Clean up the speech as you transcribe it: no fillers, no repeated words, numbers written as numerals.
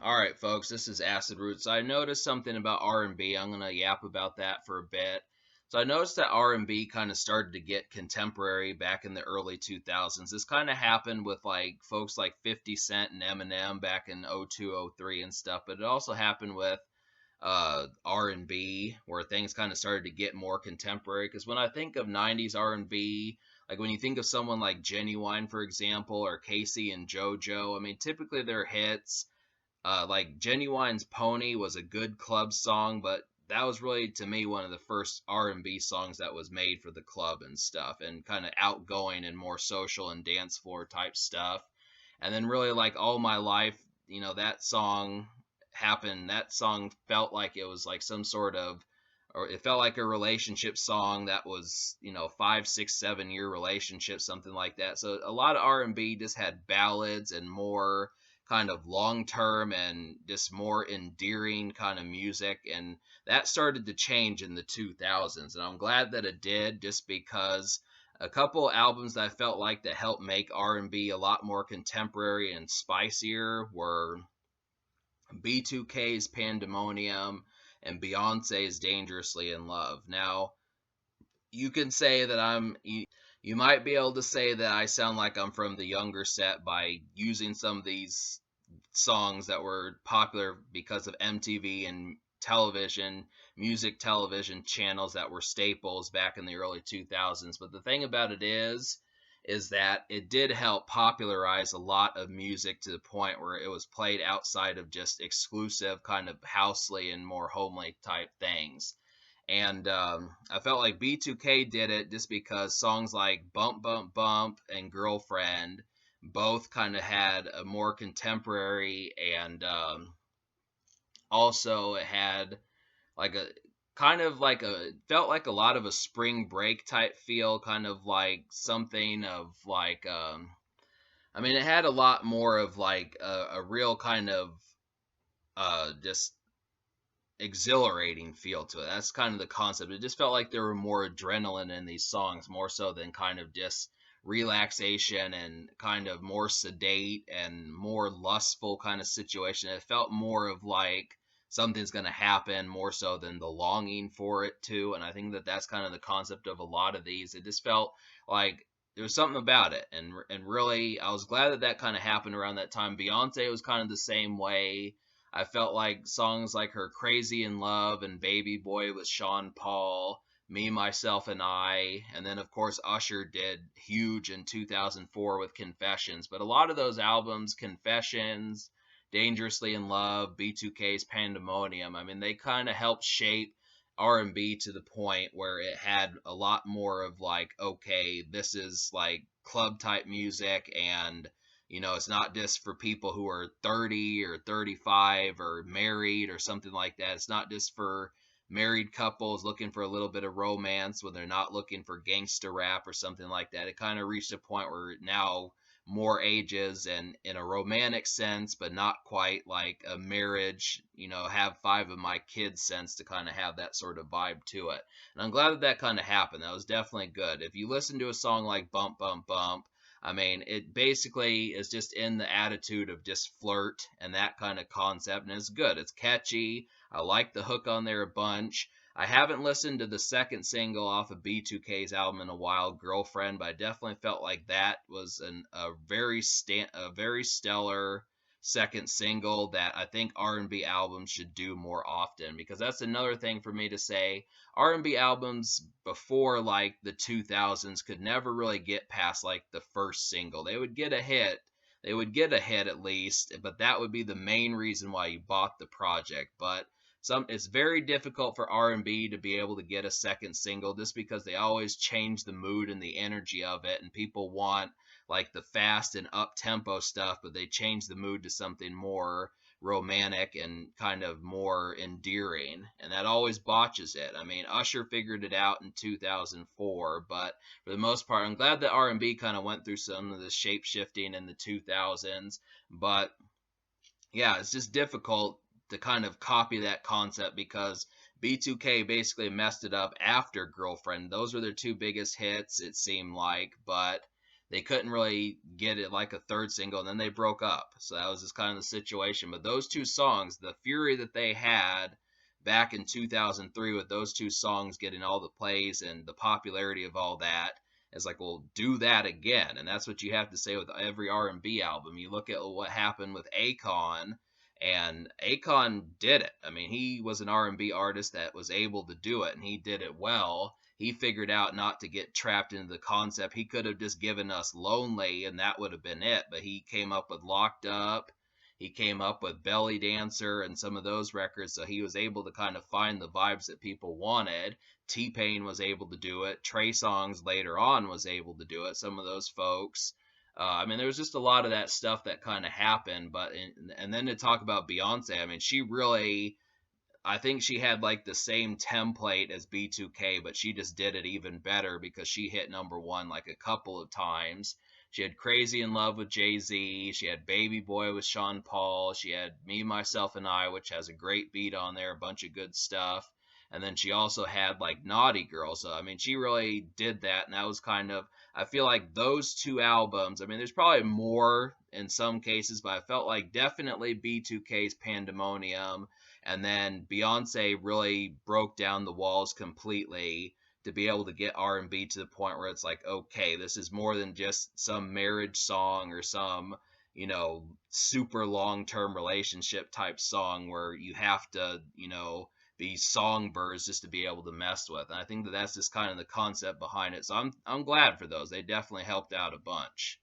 All right, folks, this is Acid Roots. I noticed something about R&B. I'm going to yap about that for a bit. So I noticed that R&B kind of started to get contemporary back in the early 2000s. This kind of happened with like folks like 50 Cent and Eminem back in '02, '03 and stuff, but it also happened with R&B where things kind of started to get more contemporary because when I think of 90s R&B, like when you think of someone like Genuine for example or Casey and JoJo, I mean typically their hits like Genuine's Pony was a good club song, but that was really to me one of the first R&B songs that was made for the club and stuff, and kind of outgoing and more social and dance floor type stuff. And then really like All My Life, that song happened. That song felt like it was like some sort of, or it felt like a relationship song that was 5, 6, 7 year relationship, something like that. So a lot of R&B just had ballads and more kind of long term and just more endearing kind of music, and that started to change in the 2000s, and I'm glad that it did, just because a couple albums that I felt like that helped make R&B a lot more contemporary and spicier were B2K's Pandemonium and Beyonce's Dangerously in Love. Now, you can say that you might be able to say that I sound like I'm from the younger set by using some of these songs that were popular because of MTV and television, music television channels that were staples back in the early 2000s. But the thing about it is that it did help popularize a lot of music to the point where it was played outside of just exclusive kind of housely and more homely type things. And I felt like B2K did it just because songs like Bump Bump Bump and Girlfriend both kind of had a more contemporary, and also it had like a kind of like a felt like a lot of a spring break type feel, kind of like something of like I mean it had a lot more of like a real kind of just exhilarating feel to it. That's kind of the concept. It just felt like there were more adrenaline in these songs, more so than kind of just relaxation and kind of more sedate and more lustful kind of situation. It felt more of like something's going to happen more so than the longing for it to. And I think that that's kind of the concept of a lot of these. It just felt like there was something about it, and really I was glad that that kind of happened around that time. Beyonce was kind of the same way. I felt like songs like her Crazy in Love and Baby Boy with Sean Paul, Me, Myself, and I, and then of course Usher did huge in 2004 with Confessions. But a lot of those albums, Confessions, Dangerously in Love, B2K's Pandemonium, I mean, they kind of helped shape R&B to the point where it had a lot more of like, okay, this is like club type music, and it's not just for people who are 30 or 35 or married or something like that. It's not just for married couples looking for a little bit of romance when they're not looking for gangster rap or something like that. It kind of reached a point where now more ages and in a romantic sense, but not quite like a marriage, have five of my kids sense, to kind of have that sort of vibe to it. And I'm glad that that kind of happened. That was definitely good. If you listen to a song like Bump Bump Bump, I mean, it basically is just in the attitude of just flirt and that kind of concept, and it's good. It's catchy. I like the hook on there a bunch. I haven't listened to the second single off of B2K's album in a while, Girlfriend, but I definitely felt like that was a very stellar second single that I think R&B albums should do more often, because that's another thing for me to say. R&B albums before like the 2000s could never really get past like the first single. They would get a hit. They would get a hit at least, but that would be the main reason why you bought the project. But it's very difficult for R&B to be able to get a second single, just because they always change the mood and the energy of it, and people want like the fast and up tempo stuff, but they change the mood to something more romantic and kind of more endearing, and that always botches it. I mean, Usher figured it out in 2004, but for the most part, I'm glad that R&B kind of went through some of the shape shifting in the 2000s, but yeah, it's just difficult to kind of copy that concept because B2K basically messed it up after Girlfriend. Those were their two biggest hits, it seemed like, but they couldn't really get it like a third single, and then they broke up. So that was just kind of the situation. But those two songs, the fury that they had back in 2003 with those two songs getting all the plays and the popularity of all that, it's like, well, do that again. And that's what you have to say with every R&B album. You look at what happened with Akon, and Akon did it. I mean, he was an R&B artist that was able to do it, and he did it well. He figured out not to get trapped into the concept. He could have just given us Lonely, and that would have been it. But he came up with Locked Up. He came up with Belly Dancer and some of those records. So he was able to kind of find the vibes that people wanted. T-Pain was able to do it. Trey Songz later on was able to do it. Some of those folks. I mean, there was just a lot of that stuff that kind of happened. And then to talk about Beyonce, I mean, she really, I think she had like the same template as B2K, but she just did it even better because she hit number one like a couple of times. She had Crazy in Love with Jay-Z. She had Baby Boy with Sean Paul. She had Me, Myself, and I, which has a great beat on there, a bunch of good stuff. And then she also had like Naughty Girl. So, I mean, she really did that. And that was kind of, I feel like those two albums, I mean, there's probably more in some cases, but I felt like definitely B2K's Pandemonium, and then Beyonce really broke down the walls completely to be able to get R&B to the point where it's like, okay, this is more than just some marriage song or some, super long-term relationship type song where you have to, be songbirds just to be able to mess with. And I think that that's just kind of the concept behind it. So I'm glad for those. They definitely helped out a bunch.